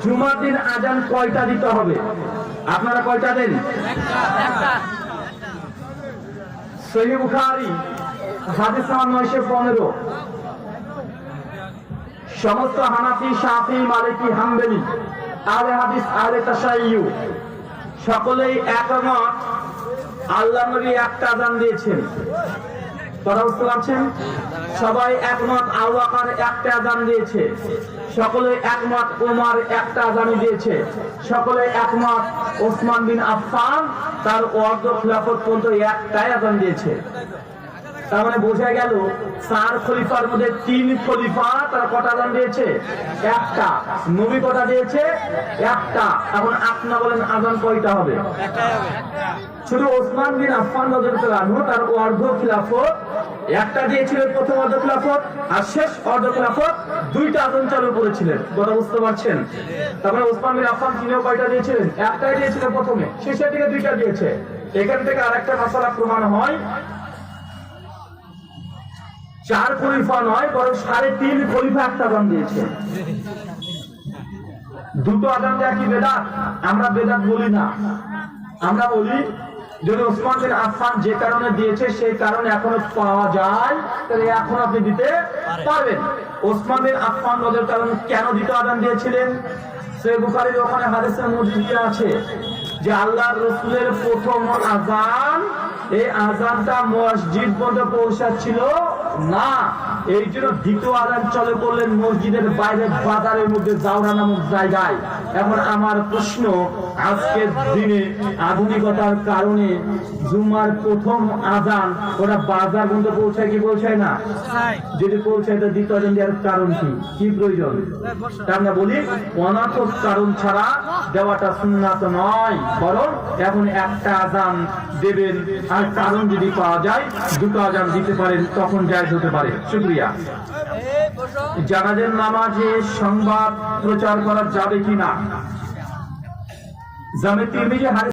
জুমার দিন আজান কয়টা দিতে হবে? আপনারা কয়টা দেন? সহিহ বুখারী হাদিস নাম্বার 915। সমস্ত হানাফি, শাফি, মালিকি, হাম্বলি, আহলে হাদিস, আহলে তাশাইয়্যু সকলেই একমত আল্লাহর নবী একটা আযান দিয়েছেন। কথা বুঝতে পারছেন? সবাই একমত আবু বকর একটা আযান দিয়েছে, সকলে একমত ওমর একটা আযান দিয়েছে, সকলে একমত ওসমান বিন আফফান তার অর্ধ খিলাফত পর্যন্ত একটাই আযান দিয়েছে। তার মানে বোঝা গেল 4 খলিফার মধ্যে 3 খলিফা তারা কটা আযান দিয়েছে? একটা। নবী কটা দিয়েছে? একটা। এখন আপনারা বলেন আযান কয়টা হবে? একটাই হবে। শুধু ওসমান বিন আফফান রাদিয়াল্লাহু আনহু তার অর্ধ খিলাফত একটা দিয়েছিলেন, প্রথম অর্ধ খিলাফত, আর শেষ অর্ধ খিলাফত দুইটা আযান চালু করেছিলেন। কথা বুঝতে পারছেন? তারপরে ওসমান বিন আফফান তিনিও কয়টা দিয়েছিলেন? একটাই দিয়েছিলেন প্রথমে, শেষের দিকে দুইটা দিয়েছে। এখান থেকে আরেকটা মাসালা প্রমাণ হয় 4 খলিফা নয় বরং 3.5 খলিফা একটা আযান দিয়েছে। দুটো আযান দেয়া কি বেদাত? আমরা বেদাত বলি না, আমরা বলি যদি ওসমান বিন আফফান যে কারণে দিয়েছে সেই কারণে এখনো পাওয়া যায় তাহলে এখন আপনি দিতে পারবেন। ওসমান বিন আফফান রাদিয়াল্লাহু তাআলা কেন দ্বিতীয় আযান দিয়েছিলেন? সহিহ বুখারীর ওখানে হাদিসের মধ্যে আছে যে আল্লাহর রাসূলের প্রথম আযান, এই আযানটা মসজিদ পর্যন্ত পৌঁছাচ্ছিল না, এই জন্য দ্বিতীয় আযান চলে করলেন মসজিদের বাইরে বাজারের মধ্যে জাওরা নামক জায়গায়। এখন আমার প্রশ্ন, আজকের দিনে আধুনিকতার কারণে জুমার প্রথম আযান ওটা বাজার পর্যন্ত পৌঁছায় কি পৌঁছায় না? যদি পৌঁছায় তো দ্বিতীয় আযান দেওয়ার কারণ কি? কি প্রয়োজন? তা আমরা বলি অনাথক কারণ ছাড়া দেওয়াটা সুন্নাত নয়, বরং এখন একটা আযান দেবেন, আর কারণ যদি পাওয়া যায় দুটো আযান দিতে পারেন, তখন জায়েজ হতে পারে। শুকরিয়া। জানাজার নামাজে সংবাদ প্রচার করা যাবে কিনা? জামে তিরমিজি